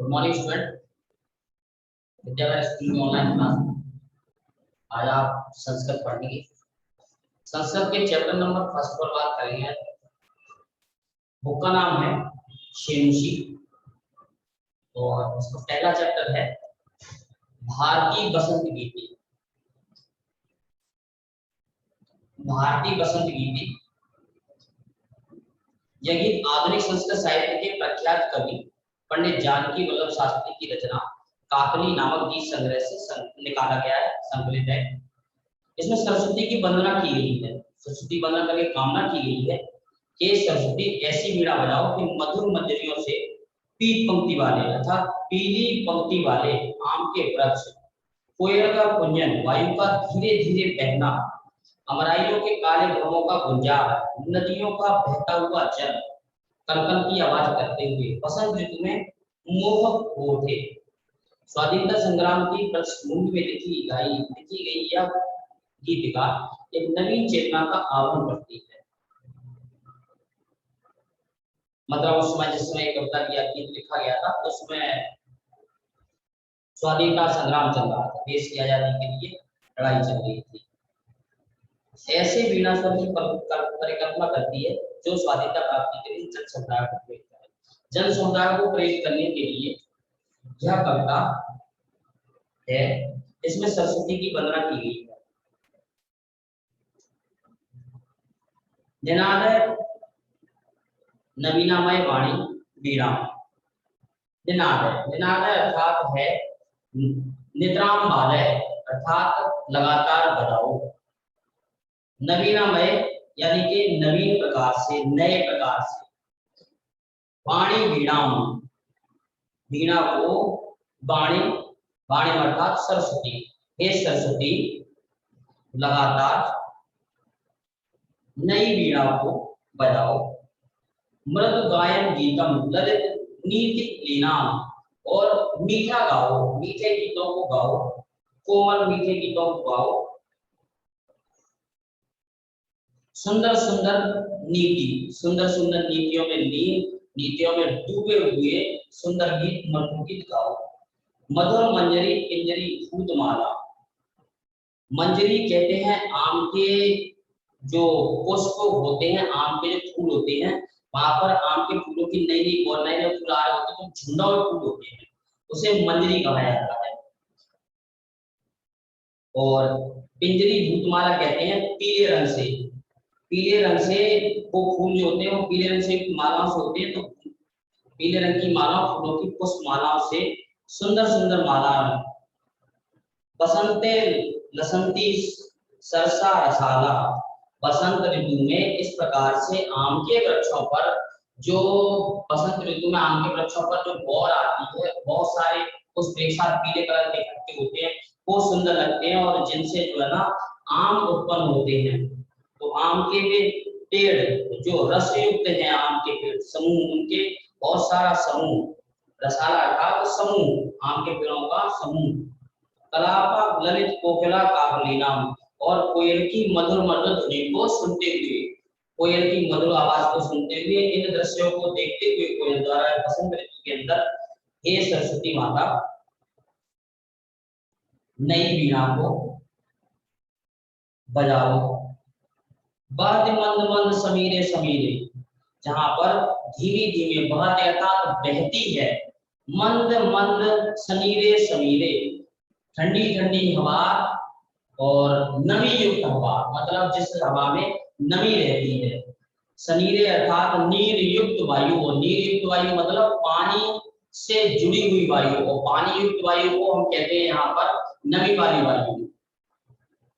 Good morning student. विद्यालय school में online class. आज आप संस्कृत पढ़ेंगे। संस्कृत के चैप्टर नंबर फर्स्ट पर बात करेंगे। बुक का नाम है शेमुषी और उसका पहला चैप्टर है भारतीय बसंत गीति। भारतीय बसंत गीति यह गीत आधुनिक संस्कृत साहित्य के प्रख्यात कवि पंडित जानकी वल्लभ शास्त्री की रचना काकली नामक गीत संग्रह से निकाला गया है, संकलित है। इसमें सरस्वती की वंदना की गई है। सरस्वती वंदना करके कामना की गई है कि सरस्वती ऐसी वीणा बजाओ कि मधुर मंजरियों से पीत पंक्ति वाले अर्थात पीली पंक्ति वाले आम के वृक्ष, कोयल का कुंजन, वायु का धीरे धीरे बहना, अमराइयों के काले भ्रमों का गुंजार, नदियों का बहता हुआ जल कलकल की आवाज करते हुए बसंत ऋतु में मोहक हो उठे। स्वाधीनता संग्राम की पृष्ठभूमि में लिखी गई यह गीतिका एक नवीन चेतना का आह्वान करती है। मतलब उस समय जिस समय कविता की गीत लिखा गया था उसमें स्वाधीनता संग्राम चल रहा था, देश की आजादी के लिए लड़ाई चल रही थी। ऐसे वीणा स्वर की परिकल्पना करती है जो स्वाधीनता प्राप्ति के लिए जन समुदाय को प्रेरित करे। जन समुदाय को प्रेरित करने के लिए यह कविता है। इसमें सरस्वती की वंदना की गई है। निनाद नवीनामय वाणी वीणा। निनाद अर्थात है निद्राम वालय अर्थात लगातार बजाओ। नवीनामय यानी कि नवीन प्रकार से, नए प्रकार से। वाणी वीणाम, वीणा को वाणी, वाणी अर्थात सरस्वती। हे सरस्वती लगातार नई वीणा को बजाओ। मृदु गायन गीतम ललित नीतिक लीनाम, और मीठा गाओ, मीठे गीतों को गाओ, कोमल मीठे गीतों को गाओ। सुंदर सुंदर नीति, सुंदर सुंदर नीतियों में लीन, नीतियों में डूबे हुए सुंदर गीत मधुर गीत गाओ। मधुर मंजरी पिंजरी फूतमाला। मंजरी कहते हैं आम के जो पुष्प होते हैं, आम के जो फूल होते हैं, वहां पर आम के फूलों की नई नई और नए नए फूल आ रहे होते हैं तो झुंडा और फूल होते हैं, उसे मंजरी कहा जाता है। और पिंजरी भूतमाला कहते हैं पीले रंग से, पीले रंग से वो फूल जो होते हैं वो पीले रंग से मालाओं से होते हैं, तो पीले रंग की माला फूलों की पुष्प मालाओं से सुंदर सुंदर माला। बसंते लसंती सरसा रसाला। बसंत ऋतु में इस प्रकार से आम के वृक्षों पर जो बसंत ऋतु में आम के वृक्षों पर जो बौर आती है, बहुत सारे उस एक साथ पीले कलर के इकट्ठे होते हैं, वो सुंदर लगते हैं और जिनसे जो है ना आम उत्पन्न होते हैं। तो आम के वे पेड़ जो रस युक्त हैं, आम के पेड़ समूह, उनके बहुत सारा समूह, रसाला अर्थात समूह, आम के पेड़ों का समूह। कलापा ललित कोकिला काकलीनाम, और कोयल की मधुर मधुर ध्वनि को सुनते हुए, कोयल की मधुर आवाज को सुनते हुए, इन दृश्यों को देखते हुए कोयल द्वारा बसंत ऋतु के अंदर हे सरस्वती माता नई वीणा को बजाओ। बहत मंद मंद समीरे समीरे, जहां पर धीमी धीमी बहत अर्थात बहती है, मंद मंद समीरे समीरे, ठंडी ठंडी हवा और नमी युक्त हवा, मतलब जिस हवा में नमी रहती है। सनीरे अर्थात नीर युक्त वायु, नीर युक्त वायु मतलब पानी से जुड़ी हुई वायु, और पानी युक्त वायु को हम कहते हैं यहाँ पर नमी वाली वायु।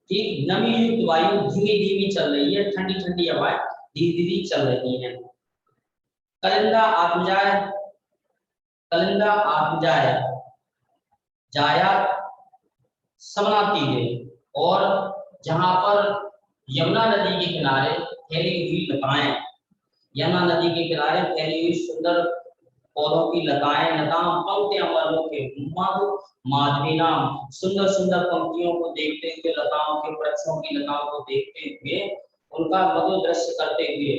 ठीक, नमी युक्त वायु धीमी धीमी चल रही है, ठंडी ठंडी हवाएं धीरे धीरे चल रही हैं। कलिंदा आत्मजाय, कलिंदा आत्मजाय जाया समना तीरे, और जहां पर यमुना नदी के किनारे फैली हुई लताएं, यमुना नदी के किनारे फैली हुई सुंदर पौधों की लताएं, लताम पंक्तियां वर्णों के मधु माधवी नाम, सुंदर सुंदर पंक्तियों को देखते हुए, लताओं के वृक्षों की लताओं को देखते हुए, उनका मधुर दृश्य करते हुए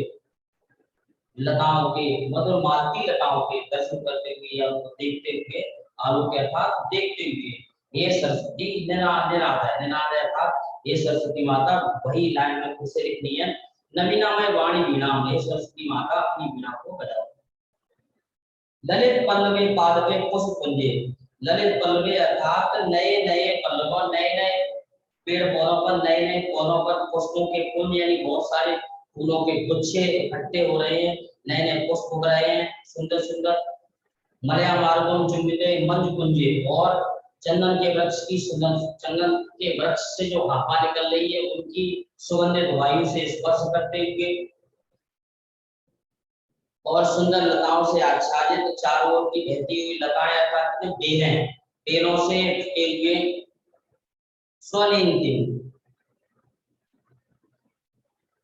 लताओं के, मधुर मालती लताओं के दर्शन करते हुए या उनको देखते हुए, आलोक अर्थात देखते हुए, हे सरस्वती निनाद, निनाद है, निनाद है अर्थात हे सरस्वती माता, वही लाइन में फिर से लिखनी है, नवीनामय वाणी वीणा, हे सरस्वती माता अपनी वीणा को बजाओ। ललित पल्लवे पादवे पुष्प कुंजे, ललित पल्लवे अर्थात नए नए पल्लवों, नए नए पेड़ पौधों पर, नए नए पौधों पर पुष्पों के कुंज यानी बहुत सारे फूलों के गुच्छे इकट्ठे हो रहे हैं, नए नए पुष्प उग रहे हैं, सुंदर सुंदर। मलया मार्गों चुम्बिते मंज कुंजे, और चंदन के वृक्ष की सुगंध, चंदन के वृक्ष से जो हवा निकल रही है उनकी सुगंधित वायु से स्पर्श करते हुए, और सुंदर लताओं से आच्छादित चारों ओर की बहती हुई लताएं अर्थात बेलें, बेलों से ढके हुए स्वलिंति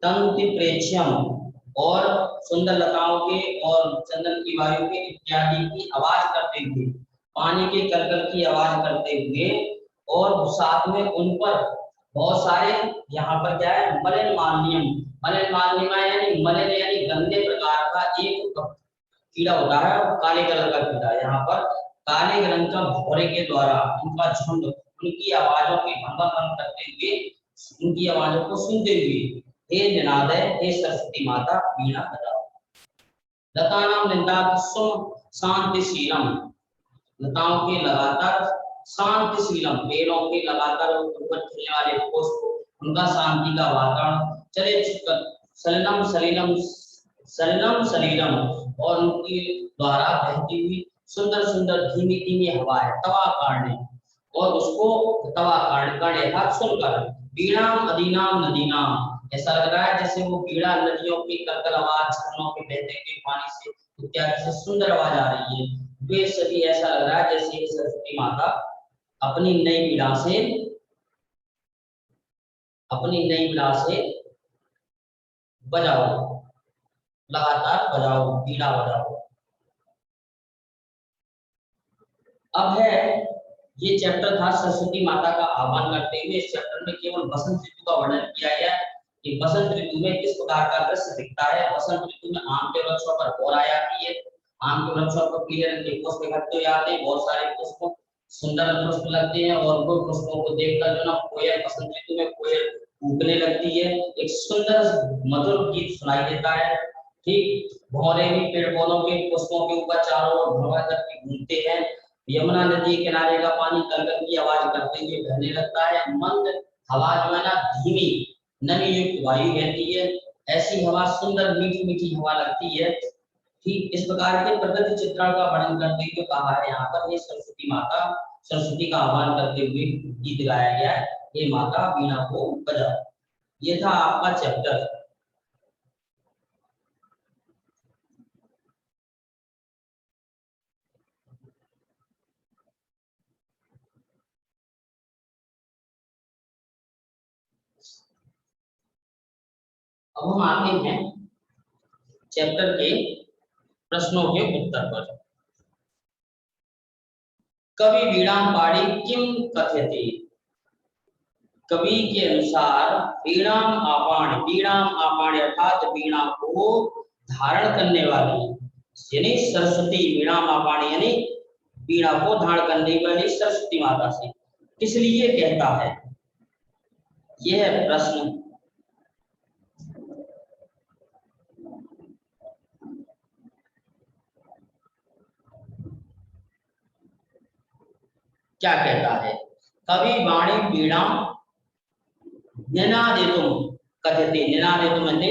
तंति प्रेक्ष्यम, और सुंदर लताओं के और चंदन की वायु के इत्यादि की आवाज करते हुए, पानी के कलकल की आवाज करते हुए, और साथ में उन पर बहुत सारे, यहाँ पर क्या है, मलिन मालिन्यम, मलिन मालिन्यम यानी मलिन यानी गंदे प्रकार का एक कीड़ा होता है, काले कलर का कीड़ा, यहाँ पर काले रंग का भौरे के द्वारा उनका झुंड उनकी आवाजों के भंग करते हुए, उनकी आवाजों को सुनते हुए, हे निनाद है, हे सरस्वती माता वीणा बजाओ। लतानां निंदात सुम शांतिशीलम, लताओं के लगातार शांतिशीलम, पेड़ों के लगातार ऊपर खिलने वाले पुष्प, उनका शांति का वातावरण, चले सलिलम सलिलम सलिलम सलिलम, और उनके द्वारा बहती हुई सुंदर सुंदर धीमी धीमी हवा है, तवा काढ़ने, और उसको तवा काढ़ने हाथ सुनकर, वीणाम अदीनाम नदीनाम, ऐसा लग रहा है जैसे वो वीणा नदियों की करकल आवाज, झरनों के बहते हुए पानी से इत्यादि से सुंदर आवाज आ रही है, वे सभी ऐसा लग रहा है जैसे सरस्वती माता अपनी नई वीणा से, अपनी नई वीणा से बजाओ, लगातार बजाओ, वीणा बजाओ। अब है, ये चैप्टर था सरस्वती माता का आह्वान करते हुए। इस चैप्टर में केवल बसंत ऋतु का वर्णन किया गया है कि बसंत ऋतु में किस प्रकार का दृश्य दिखता है। बसंत ऋतु में आम के वृक्षों पर भौर आ जाती है, आम के वृक्षों पर पीले रंग के पुष्प इकट्ठे हो जाते हैं, बहुत सारे पुष्प, सुंदर पुष्प लगते हैं, और वो पुष्पों को देखकर जो ना कोयल, बसंत ऋतु में कोयल कूकने लगती है, एक सुंदर मधुर गीत सुनाई देता है। ठीक, भौरे भी पेड़ पौधों के पुष्पों के ऊपर चारों ओर भौरा करके घूमते हैं। यमुना नदी किनारे का पानी कलकल की आवाज करते हुए बहने लगता है, मंद हवा जो है ना धीमी नमी युक्त वायु बहती है, ऐसी हवा सुंदर मीठी मीठी हवा लगती है। ठीक इस प्रकार के प्रकृति चित्रण का वर्णन करते हुए कहा है यहाँ पर, ये सरस्वती माता, सरस्वती का आह्वान करते हुए गीत गाया गया है, ये माता वीणा को बजाओ। ये था आपका चैप्टर। अब हम आते हैं चैप्टर के प्रश्नों के उत्तर पर। कवि वीणा पाड़ी किम कथ्यते, कवि के अनुसार वीणाम आपाण, वीणाम आपाण अर्थात वीणा को धारण करने वाली, यानी सरस्वती, वीणाम आपाण यानी वीणा को धारण करने वाली सरस्वती माता से किस लिए कहता है, यह प्रश्न क्या कहता है। कवि वाणी वीणा निनादितुम कथ्यते, निनादितुम यानी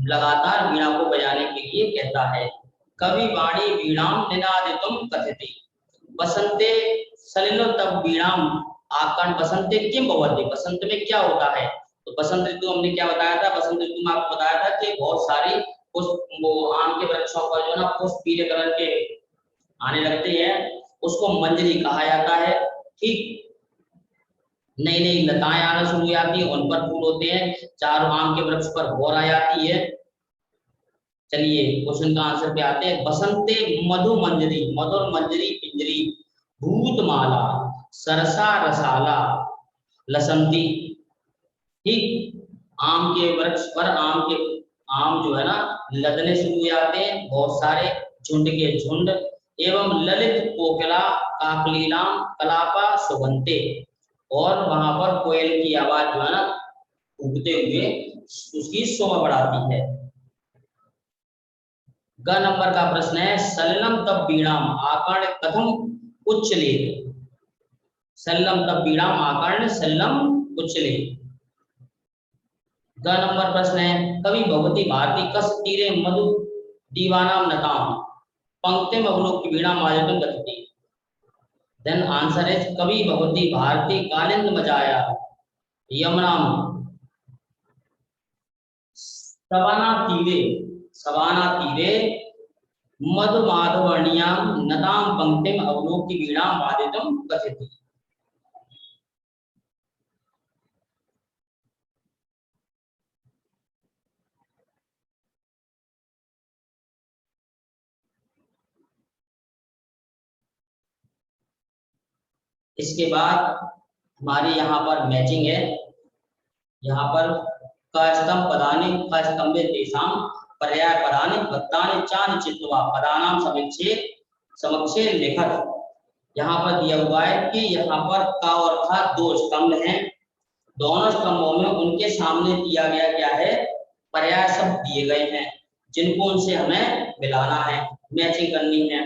लगातार वीणा को बजाने के लिए कहता है। कवि वाणी वीणाम निनादितुम कथ्यते, बसंते सलिलो तब वीणाम आकर्ण, बसंते किम भवति, बसंत में क्या होता है। तो बसंत ऋतु हमने क्या बताया था, बसंत ऋतु में आपको बताया था कि बहुत सारी पुष्प, वो आम के वृक्षों पर जो ना पुष्प पीले कलर के आने लगते हैं, उसको मंजरी कहा जाता है। ठीक, नई नई लताएं आना शुरू हो जाती है, उन पर फूल होते हैं, चारों आम के वृक्ष पर भौर आ जाती है। चलिए क्वेश्चन का आंसर पे आते हैं। बसंते मधु मंजरी, मधुर मंजरी पिंजरी, भूतमाला सरसा रसाला लसंती। ठीक, आम के वृक्ष पर, आम जो है ना लदने शुरू हो जाते हैं, बहुत सारे झुंड के झुंड। एवं ललित कोकिला काकलीलाम कलापा सुबंते, और वहां पर कोयल की आवाज जो है ना उगते हुए उसकी शोभा बढ़ाती है। ग नंबर का प्रश्न है, सलिलम तब बीणाम आकर्ण कथम उच्चले। सलिलम तब बीणाम आकर्ण सलिलम उच्चले। ग नंबर प्रश्न है, कवि भगवती भारती कस तीरे मधु दीवानाम नताम पंक्तिम अवलोक बीणा माजतम गति। देन आंसर इज कवि भगवती भारती कालिंद मजाया यमुनाम सवाना तीरे, सवाना तीरे मधुमाधवर्णियाम नताम पंक्तिम अवलोक बीणा वादितम कथित। इसके बाद हमारी यहाँ पर मैचिंग है। यहाँ पर कस्तम पदानि कस्तंभे तेषां पर्याय पदानि भक्तानि चानि चित्वा पदानाम समीक्षे समक्षे लिखत। यहाँ पर दिया हुआ है कि यहाँ पर का और था दो स्तंभ हैं, दोनों स्तंभों में उनके सामने दिया गया क्या है, पर्याय शब्द दिए गए हैं, जिनको उनसे हमें मिलाना है, मैचिंग करनी है।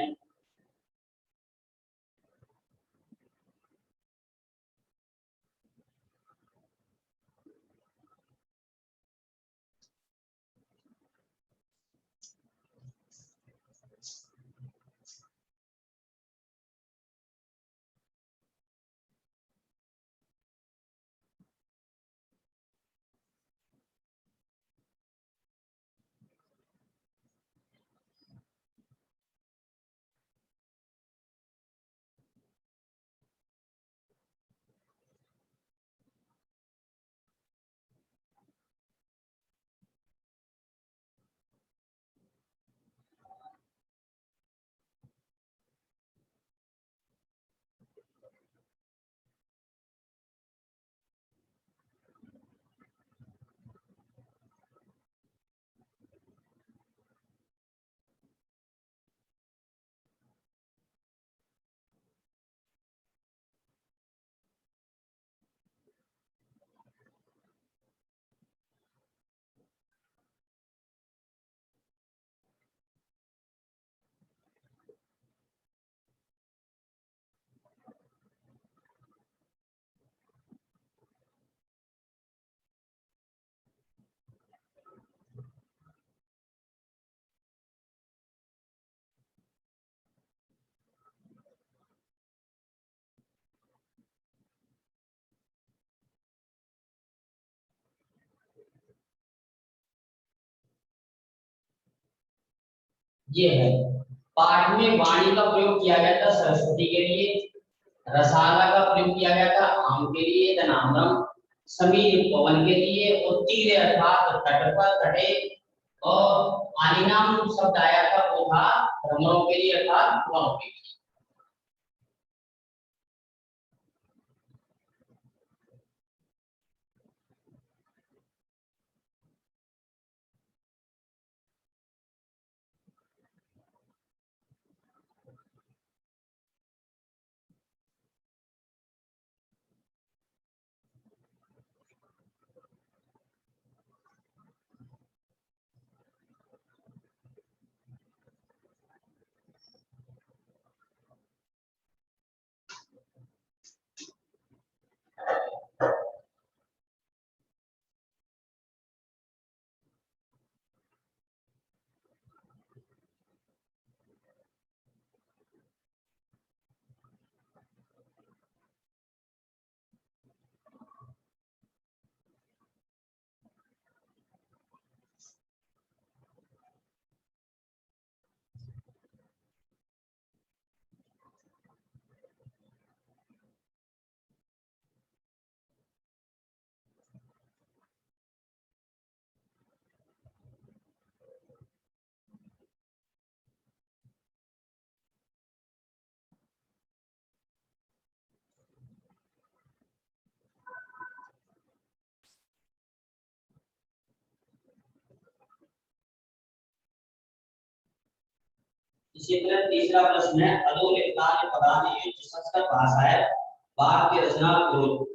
ये है, पाठ में वाणी का प्रयोग किया गया था सरस्वती के लिए, रसाला का प्रयोग किया गया था आम के लिए, धनामृम समीर पवन के लिए, और तीरे अर्थात तट पर तटे, और आलिनाम शब्द आया था वो था भ्रमरों के लिए अर्थात कुआं के लिए। इसी तरह तीसरा प्रश्न है, अधोलिखितानि पदानि युज्य संस्कृत भाषा है वाक्य रचना करो।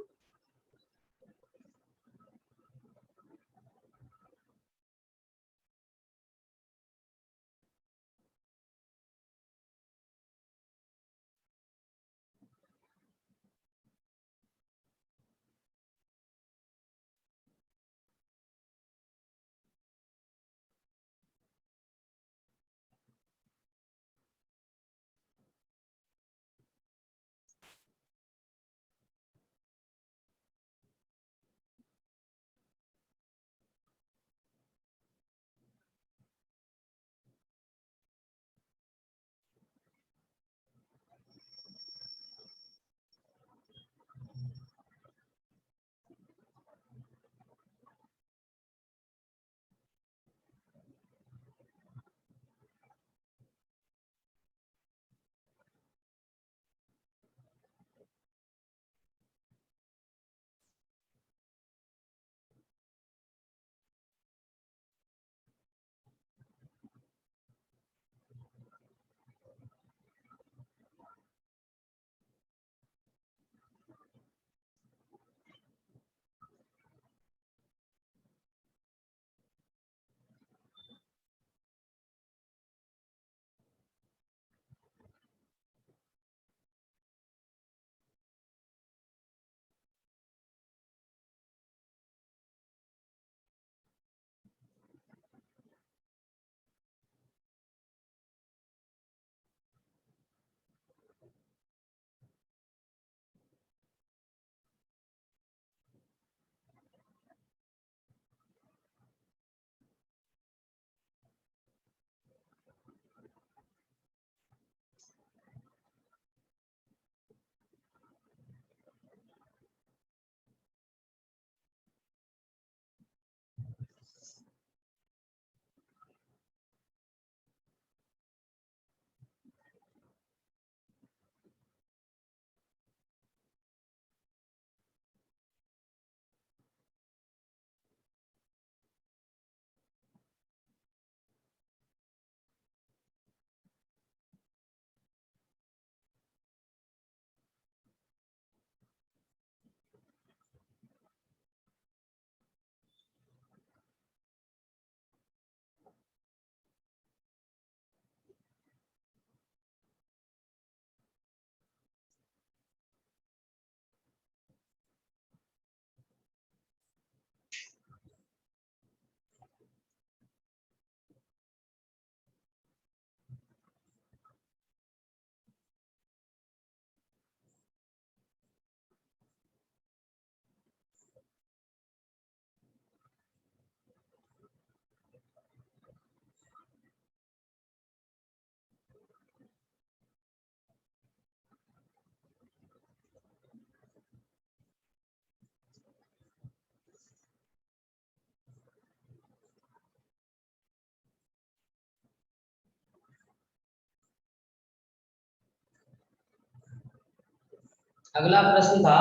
अगला प्रश्न था,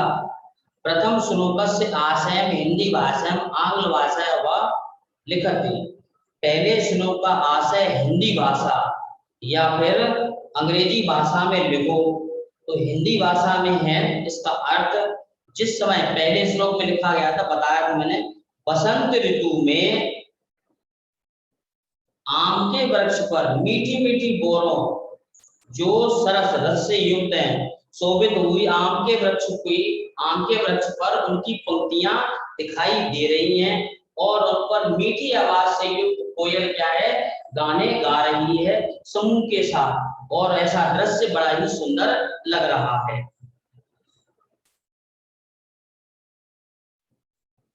प्रथम श्लोकस्य आशयं हिंदी भाषायां आंग्ल भाषायां वा लिखति। पहले श्लोक का आशय हिंदी भाषा या फिर अंग्रेजी भाषा में लिखो। तो हिंदी भाषा में है, इसका अर्थ जिस समय पहले श्लोक में लिखा गया था, बताया था मैंने, बसंत ऋतु में आम के वृक्ष पर मीठी मीठी बोरों जो सरस रस से युक्त हैं, शोभित हुई आम के वृक्ष पर उनकी पंक्तियां दिखाई दे रही हैं और उन पर मीठी आवाज से युक्त कोयल क्या है, गाने गा रही है समूह के साथ, और ऐसा दृश्य बड़ा ही सुंदर लग रहा है।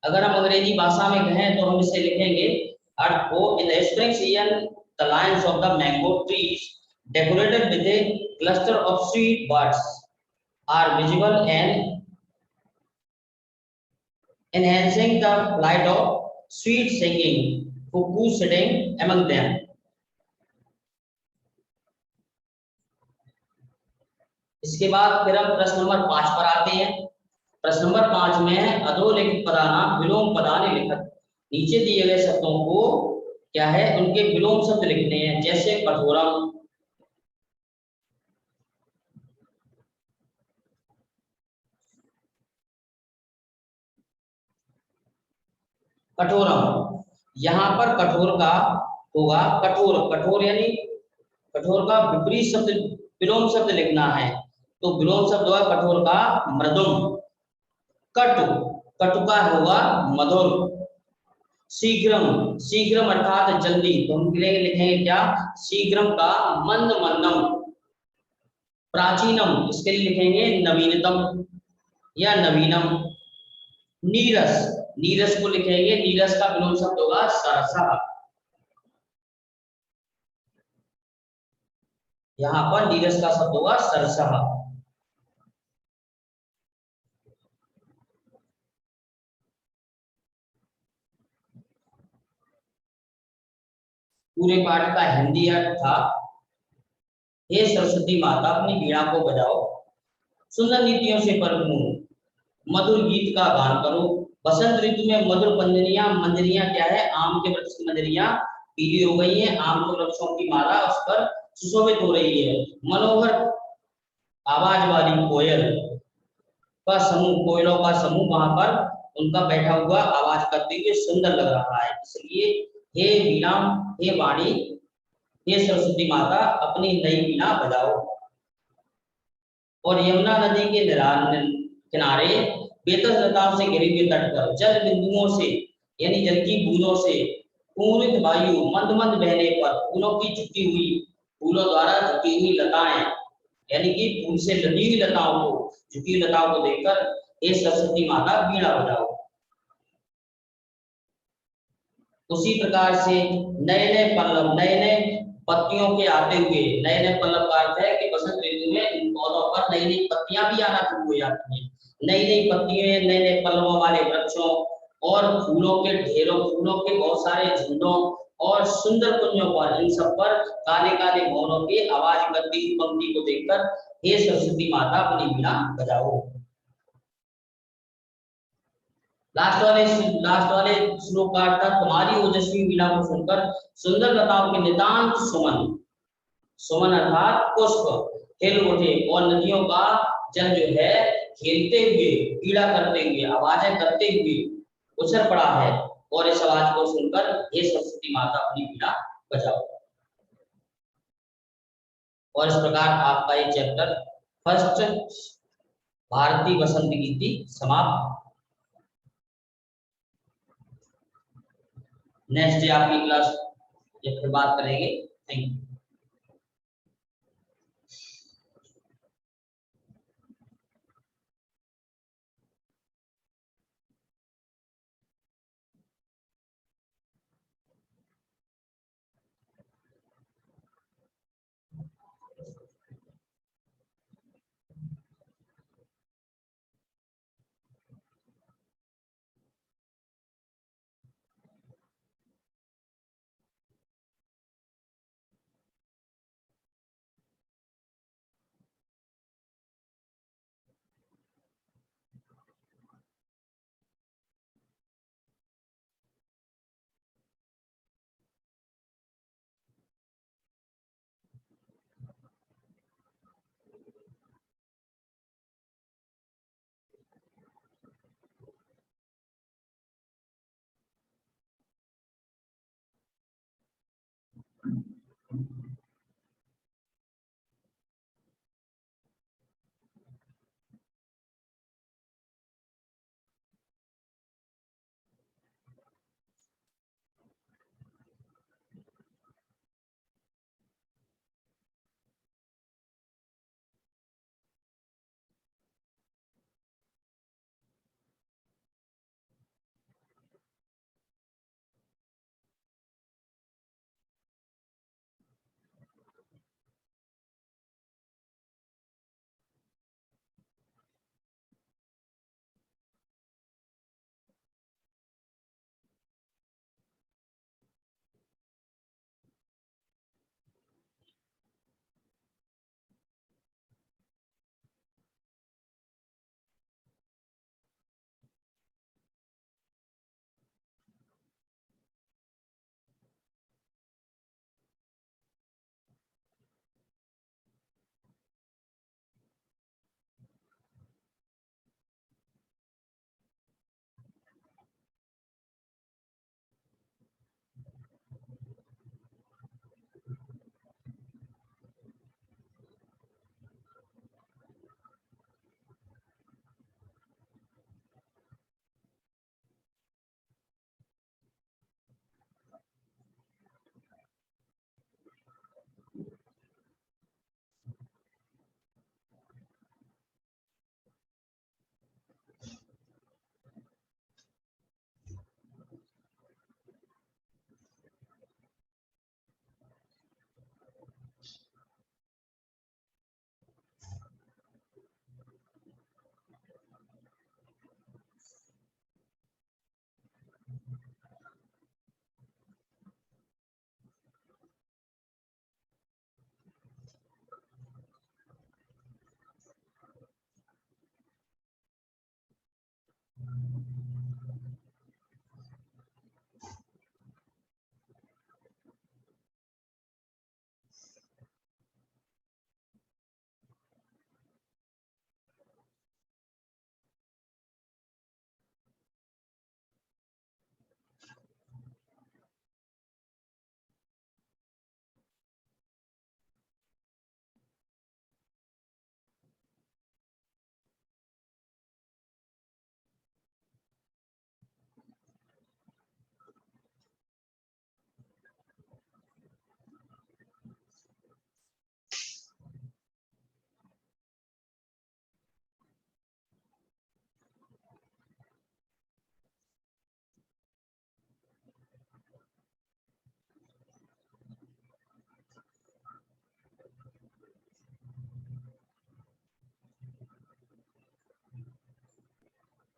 अगर हम अंग्रेजी भाषा में कहें तो हम इसे लिखेंगे अर्थ को, in the spring season the lines of the mango trees decorated with a cluster of sweet buds are visible and enhancing the flight of sweet singing cuckoos sitting among them। इसके बाद फिर हम प्रश्न नंबर 5 पर आते हैं। प्रश्न number 5 में है, अधोलिखित पदानां विलोम पदानि लिखत। नीचे दिए गए शब्दों को क्या है, उनके विलोम शब्द लिखने हैं, जैसे कठोरम, कठोरम, यहाँ पर कठोर का होगा कठोर, कठोर यानी कठोर का विपरीत शब्द विलोम शब्द लिखना है, तो विलोम शब्द होगा कठोर का मृदुम। कटु, कटु का होगा मधुर। शीघ्रम, शीघ्रम अर्थात जल्दी, तो हम लिखेंगे क्या, शीघ्रम का मंद मंदम। प्राचीनम, इसके लिए लिखेंगे नवीनतम या नवीनम। नीरस, नीरस को लिखेंगे, नीरस का विलोम शब्द होगा सरसा। यहाँ पर नीरस का शब्द होगा सरसा। पूरे पाठ का हिंदी अर्थ था, हे सरस्वती माता अपनी वीणा को बजाओ, सुंदर नीतियों से भरपूर मधुर गीत का गान करो। बसंत ऋतु में मधुर पंजरियां, मंजरियां क्या है, आम के वृक्ष की मंजरियां पीली हो गई है, आम के वृक्षों की माला उस पर सुशोभित हो रही है। मनोहर आवाज वाली कोयल का समूह, कोयलों का समूह वहां पर उनका बैठा हुआ आवाज करते हुए सुंदर लग रहा है, इसलिए हे वीणा, हे वाणी, हे सरस्वती माता अपनी नई वीणा बजाओ। और यमुना नदी के किनारे बेतस लताओं से घिरे हुए तट पर जल बिंदुओं से यानी जल की बूंदों से पूरित वायु मंद मंद बहने पर फूलों की झुकी हुई, फूलों द्वारा झुकी हुई लताएं यानी कि फूल से लदी हुई लताओं को, झुकी हुई लताओं को देखकर हे सरस्वती माता वीणा बजाओ। उसी प्रकार से नए नए पल्लव, नए नए पत्तियों के आते हुए, नए नए पल्लव का अर्थ है कि बसंत ऋतु में इन पौधों पर नई नई पत्तियां भी आना शुरू हो जाती हैं। नई नई पत्तियों, नए नए पल्लवों वाले वृक्षों और फूलों के ढेरों, फूलों के बहुत सारे झुंडों और सुंदर कुंजों पर, इन सब पर काले काले मोरों की आवाज करती हुई पंक्ति को देखकर हे सरस्वती माता अपनी वीणा बजाओ। लास्ट वाले श्लोक का अर्थ, तुम्हारी ओजस्वी वीणा को सुनकर सुंदर लताओं के नितांत सुमन, सुमन अर्थात पुष्प हिल उठे और नदियों का जल जो है खेलते हुए, पीड़ा करते हुए, आवाजें करते हुए उछल पड़ा है, और इस आवाज को सुनकर हे सरस्वती माता अपनी वीणा बजाओ। और इस प्रकार आपका ये चैप्टर फर्स्ट भारतीय बसंत गीति समाप्त। नेक्स्ट डे आपकी क्लास ये फिर बात करेंगे। Thank you.